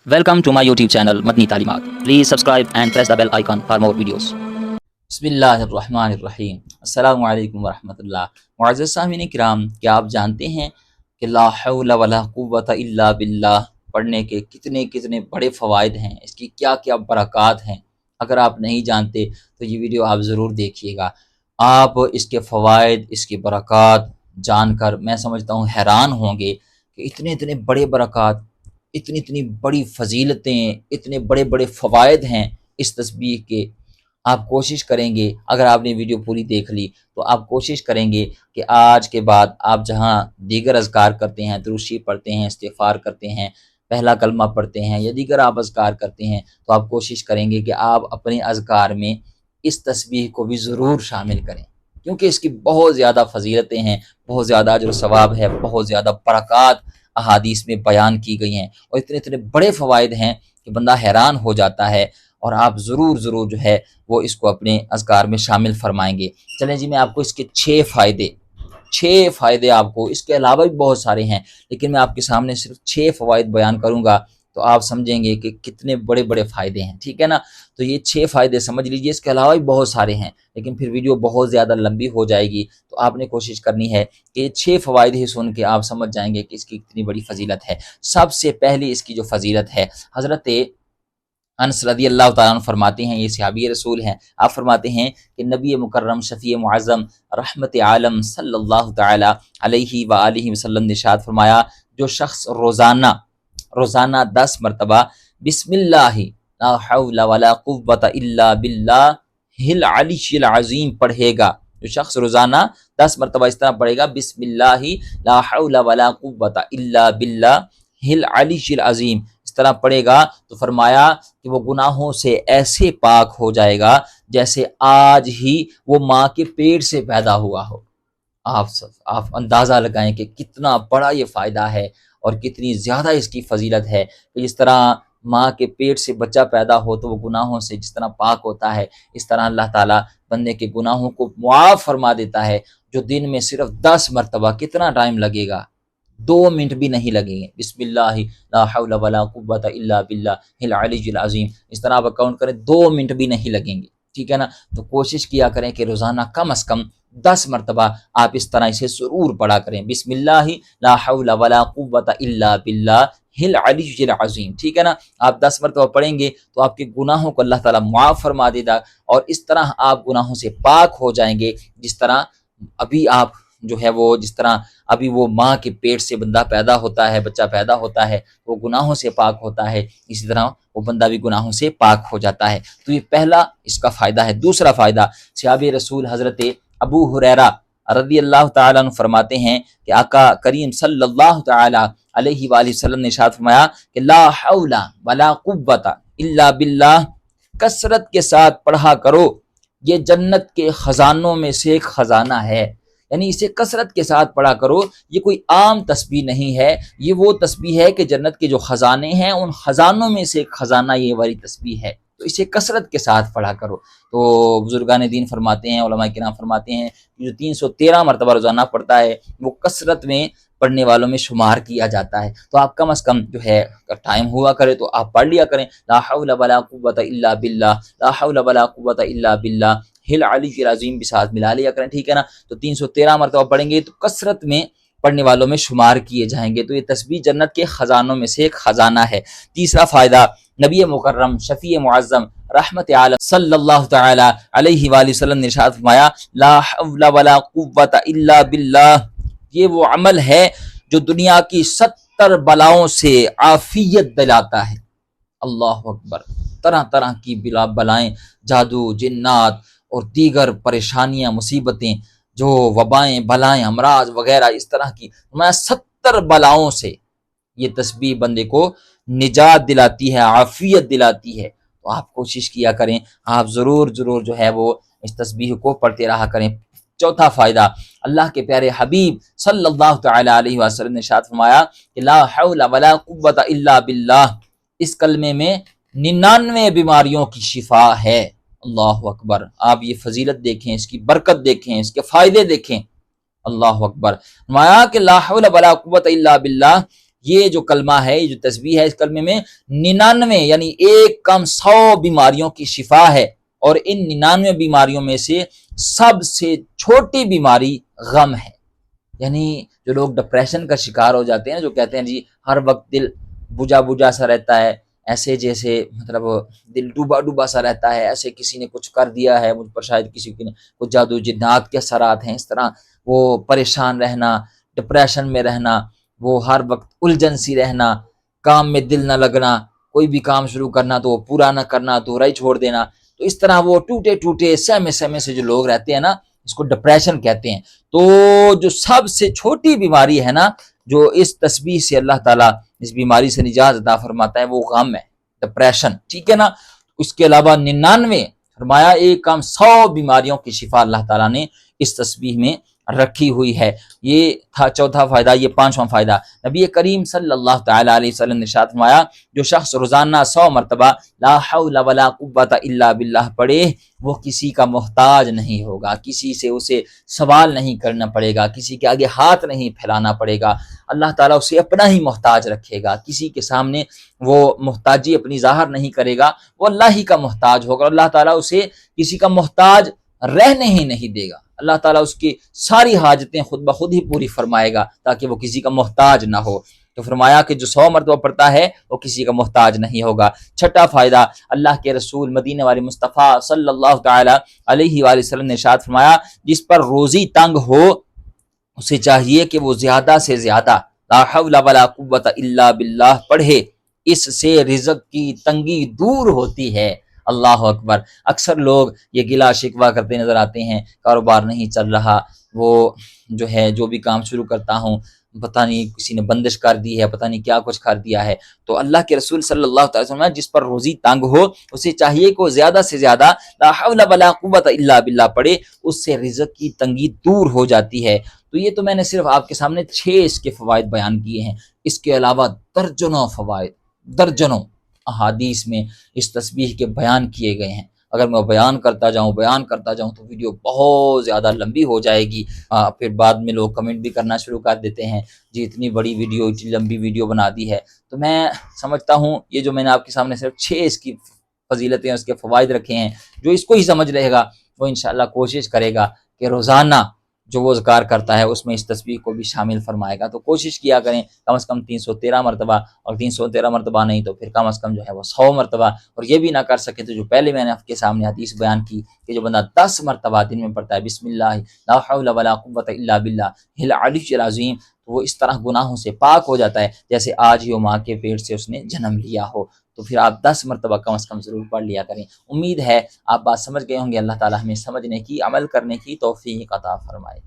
Welcome to my YouTube channel Madni Talimat. Please subscribe and press the bell icon for more videos. بسم اللہ الرحمن الرحیم۔ السلام علیکم ورحمۃ اللہ۔ معزز سامعین کرام، کیا آپ جانتے ہیں کہ لا حول ولا قوت الا باللہ پڑھنے کے کتنے بڑے فوائد ہیں، اس کی کیا کیا برکات ہیں؟ اگر آپ نہیں جانتے تو یہ ویڈیو آپ ضرور دیکھیے گا۔ آپ اس کے فوائد، اس کی برکات جان کر میں سمجھتا ہوں حیران ہوں گے کہ اتنے بڑے برکات، اتنی بڑی فضیلتیں، اتنے بڑے فوائد ہیں اس تسبیح کے۔ آپ کوشش کریں گے، اگر آپ نے ویڈیو پوری دیکھ لی تو آپ کوشش کریں گے کہ آج کے بعد آپ جہاں دیگر اذکار کرتے ہیں، درود شریف پڑھتے ہیں، استغفار کرتے ہیں، پہلا کلمہ پڑھتے ہیں یا دیگر آپ اذکار کرتے ہیں، تو آپ کوشش کریں گے کہ آپ اپنے اذکار میں اس تسبیح کو بھی ضرور شامل کریں، کیونکہ اس کی بہت زیادہ فضیلتیں ہیں، بہت زیادہ اجر و ثواب ہے، بہت زیادہ برکات احادیث میں بیان کی گئی ہیں، اور اتنے بڑے فوائد ہیں کہ بندہ حیران ہو جاتا ہے۔ اور آپ ضرور جو ہے وہ اس کو اپنے اذکار میں شامل فرمائیں گے۔ چلیں جی، میں آپ کو اس کے 6 فائدے آپ کو، اس کے علاوہ بھی بہت سارے ہیں، لیکن میں آپ کے سامنے صرف 6 فوائد بیان کروں گا تو آپ سمجھیں گے کہ کتنے بڑے فائدے ہیں، ٹھیک ہے نا؟ تو یہ 6 فائدے سمجھ لیجئے، اس کے علاوہ بھی بہت سارے ہیں، لیکن پھر ویڈیو بہت زیادہ لمبی ہو جائے گی، تو آپ نے کوشش کرنی ہے کہ یہ 6 فوائد ہی سن کے آپ سمجھ جائیں گے کہ اس کی کتنی بڑی فضیلت ہے۔ سب سے پہلی اس کی جو فضیلت ہے، حضرت انس رضی اللہ تعالیٰ عنہ فرماتے ہیں، یہ صحابی رسول ہیں، آپ فرماتے ہیں کہ نبی مکرم شفیع معظم رحمت عالم صلی اللہ تعالیٰ علیہ وآلہ وسلم نے ارشاد فرمایا، جو شخص روزانہ 10 مرتبہ بسم اللہ لا حول ولا قوت الا باللہ العلی العظیم پڑھے گا، جو شخص روزانہ 10 مرتبہ اس طرح پڑھے گا، بسم اللہ لا حول ولا قوت الا باللہ العلی العظیم، اس طرح پڑھے گا تو فرمایا کہ وہ گناہوں سے ایسے پاک ہو جائے گا جیسے آج ہی وہ ماں کے پیٹ سے پیدا ہوا ہو۔ آپ اندازہ لگائیں کہ کتنا بڑا یہ فائدہ ہے اور کتنی زیادہ اس کی فضیلت ہے کہ جس طرح ماں کے پیٹ سے بچہ پیدا ہو تو وہ گناہوں سے جس طرح پاک ہوتا ہے، اس طرح اللہ تعالیٰ بندے کے گناہوں کو معاف فرما دیتا ہے، جو دن میں صرف 10 مرتبہ، کتنا ٹائم لگے گا؟ 2 منٹ بھی نہیں لگیں گے۔ بسم اللہ لا حول ولا قوت الا باللہ العلی العظیم، اس طرح آپ اکاؤنٹ کریں 2 منٹ بھی نہیں لگیں گے، ٹھیک ہے نا؟ تو کوشش کیا کریں کہ روزانہ کم از کم 10 مرتبہ آپ اس طرح اسے ضرور پڑھا کریں، بسم اللہ لا حول ولا قوت الا باللہ العلی العظیم، ٹھیک ہے نا؟ آپ 10 مرتبہ پڑھیں گے تو آپ کے گناہوں کو اللہ تعالیٰ معاف فرما دے گا، اور اس طرح آپ گناہوں سے پاک ہو جائیں گے، جس طرح ابھی آپ جو ہے وہ، جس طرح ابھی وہ ماں کے پیٹ سے بندہ پیدا ہوتا ہے، بچہ پیدا ہوتا ہے، وہ گناہوں سے پاک ہوتا ہے، اسی طرح وہ بندہ بھی گناہوں سے پاک ہو جاتا ہے۔ تو یہ پہلا اس کا فائدہ ہے۔ دوسرا فائدہ، صحابی رسول حضرت ابو ہریرہ رضی اللہ تعالیٰ عنہ فرماتے ہیں کہ آقا کریم صلی اللہ تعالیٰ علیہ وآلہ وسلم نے ارشاد فرمایا کہ لا حول ولا قوت الا باللہ، کثرت کے ساتھ پڑھا کرو، یہ جنت کے خزانوں میں سے ایک خزانہ ہے، یعنی اسے کثرت کے ساتھ پڑھا کرو۔ یہ کوئی عام تسبیح نہیں ہے، یہ وہ تسبیح ہے کہ جنت کے جو خزانے ہیں ان خزانوں میں سے ایک خزانہ یہ والی تسبیح ہے، تو اسے کثرت کے ساتھ پڑھا کرو۔ تو بزرگان دین فرماتے ہیں، علماء کرام فرماتے ہیں کہ جو 313 مرتبہ روزانہ پڑھتا ہے وہ کثرت میں پڑھنے والوں میں شمار کیا جاتا ہے۔ تو آپ کم از کم جو ہے ٹائم ہوا کرے تو آپ پڑھ لیا کریں، لا حول ولا قوت الا باللہ، لا حول ولا قوت الا باللہ العلی العظیم بھی ساتھ ملا لیا کریں، ٹھیک ہے نا؟ تو 313 مرتبہ پڑھیں گے تو کثرت میں پڑھنے والوں میں شمار کیے جائیں گے، تو یہ تسبیح جنت کے خزانوں میں سے ایک خزانہ ہے۔ تیسرا فائدہ، نبی مکرم شفیع معظم رحمت عالم صلی اللہ تعالی علیہ وآلہ وسلم نے ارشاد فرمایا، لا حول ولا قوت الا باللہ، یہ وہ عمل ہے جو دنیا کی 70 بلاؤں سے عافیت دلاتا ہے۔ اللہ اکبر، طرح کی بلائیں، جادو، جنات اور دیگر پریشانیاں، مصیبتیں، جو وبائیں، بلائیں، امراض وغیرہ اس طرح کی 70 بلاؤں سے یہ تسبیح بندے کو نجات دلاتی ہے، عافیت دلاتی ہے۔ تو آپ کوشش کیا کریں، آپ ضرور جو ہے وہ اس تسبیح کو پڑھتے رہا کریں۔ چوتھا فائدہ، اللہ کے پیارے حبیب صلی اللہ تعالی علیہ وسلم نے ارشاد فرمایا کہ لا حول ولا قوت الا باللہ، اس کلمے میں 99 بیماریوں کی شفا ہے۔ اللہ اکبر، آپ یہ فضیلت دیکھیں، اس کی برکت دیکھیں، اس کے فائدے دیکھیں۔ اللہ اکبر، فرمایا کہ لا حول ولا قوت الا باللہ، یہ جو کلمہ ہے، یہ جو تسبیح ہے، اس کلمے میں 99 یعنی ایک کم 100 بیماریوں کی شفا ہے، اور ان 99 بیماریوں میں سے سب سے چھوٹی بیماری غم ہے۔ یعنی جو لوگ ڈپریشن کا شکار ہو جاتے ہیں، جو کہتے ہیں جی ہر وقت دل بجھا بجھا سا رہتا ہے، ایسے جیسے مطلب دل ڈوبا ڈوبا سا رہتا ہے، ایسے کسی نے کچھ کر دیا ہے مجھ پر، شاید کسی نے کچھ جادو جنات کے اثرات ہیں، اس طرح وہ پریشان رہنا، ڈپریشن میں رہنا، وہ ہر وقت الجھن سی رہنا، کام میں دل نہ لگنا، کوئی بھی کام شروع کرنا تو وہ پورا نہ کرنا، تو رہی چھوڑ دینا، تو اس طرح وہ ٹوٹے ٹوٹے سہمے سہمے سے جو لوگ رہتے ہیں نا، اس کو ڈپریشن کہتے ہیں۔ تو جو سب سے چھوٹی بیماری ہے نا، جو اس تسبیح سے اللہ تعالیٰ اس بیماری سے نجات عطا فرماتا ہے، وہ غم ہے، ڈپریشن، ٹھیک ہے نا۔ اس کے علاوہ 99 فرمایا ایک کام 100 بیماریوں کی شفا اللہ تعالیٰ نے اس تسبیح میں رکھی ہوئی ہے۔ یہ تھا چوتھا فائدہ۔ یہ پانچواں فائدہ، نبی کریم صلی اللہ تعالیٰ علیہ وسلم نے ارشاد فرمایا، جو شخص روزانہ 100 مرتبہ لا حول ولا قوت الا باللہ پڑھے، وہ کسی کا محتاج نہیں ہوگا، کسی سے اسے سوال نہیں کرنا پڑے گا، کسی کے آگے ہاتھ نہیں پھیلانا پڑے گا، اللہ تعالیٰ اسے اپنا ہی محتاج رکھے گا، کسی کے سامنے وہ محتاجی اپنی ظاہر نہیں کرے گا، وہ اللہ ہی کا محتاج ہوگا، اللہ تعالیٰ اسے کسی کا محتاج رہنے ہی نہیں دے گا، اللہ تعالیٰ اس کی ساری حاجتیں خود بخود ہی پوری فرمائے گا تاکہ وہ کسی کا محتاج نہ ہو۔ تو فرمایا کہ جو 100 مرتبہ پڑھتا ہے وہ کسی کا محتاج نہیں ہوگا۔ چھٹا فائدہ، اللہ کے رسول مدینے والے مصطفیٰ صلی اللہ تعالی علیہ وآلہ وسلم نے ارشاد فرمایا، جس پر روزی تنگ ہو اسے چاہیے کہ وہ زیادہ سے زیادہ لا حول ولا قوت الا باللہ پڑھے، اس سے رزق کی تنگی دور ہوتی ہے۔ اللہ اکبر۔ اکثر لوگ یہ گلا شکوہ کرتے نظر آتے ہیں، کاروبار نہیں چل رہا، وہ جو ہے جو بھی کام شروع کرتا ہوں پتہ نہیں کسی نے بندش کر دی ہے، پتہ نہیں کیا کچھ کر دیا ہے۔ تو اللہ کے رسول صلی اللہ تعالی وسلم جس پر روزی تنگ ہو اسے چاہیے کہ وہ زیادہ سے زیادہ لا حول ولا قوت الا باللہ پڑھے، اس سے رزق کی تنگی دور ہو جاتی ہے۔ تو یہ تو میں نے صرف آپ کے سامنے 6 اس کے فوائد بیان کیے ہیں، اس کے علاوہ درجنوں فوائد، درجنوں احادیث میں اس تسبیح کے بیان کیے گئے ہیں۔ اگر میں بیان کرتا جاؤں تو ویڈیو بہت زیادہ لمبی ہو جائے گی، پھر بعد میں لوگ کمنٹ بھی کرنا شروع کر دیتے ہیں جی اتنی بڑی ویڈیو، اتنی لمبی ویڈیو بنا دی ہے۔ تو میں سمجھتا ہوں یہ جو میں نے آپ کے سامنے صرف 6 اس کی فضیلتیں، اس کے فوائد رکھے ہیں، جو اس کو ہی سمجھ رہے گا وہ انشاءاللہ کوشش کرے گا کہ روزانہ جو وہ ذکر کرتا ہے اس میں اس تسبیح کو بھی شامل فرمائے گا۔ تو کوشش کیا کریں کم از کم 313 مرتبہ، اور 313 مرتبہ نہیں تو پھر کم از کم جو ہے وہ 100 مرتبہ، اور یہ بھی نہ کر سکے تو جو پہلے میں نے آپ کے سامنے حدیث بیان کی کہ جو بندہ 10 مرتبہ دن میں پڑھتا ہے بسم اللہ لا حول ولا قوت الا باللہ العلی العظیم، تو وہ اس طرح گناہوں سے پاک ہو جاتا ہے جیسے آج ہی وہ ماں کے پیٹ سے اس نے جنم لیا ہو۔ تو پھر آپ 10 مرتبہ کم از کم ضرور پڑھ لیا کریں۔ امید ہے آپ بات سمجھ گئے ہوں گے۔ اللہ تعالیٰ ہمیں سمجھنے کی، عمل کرنے کی توفیق عطا فرمائے۔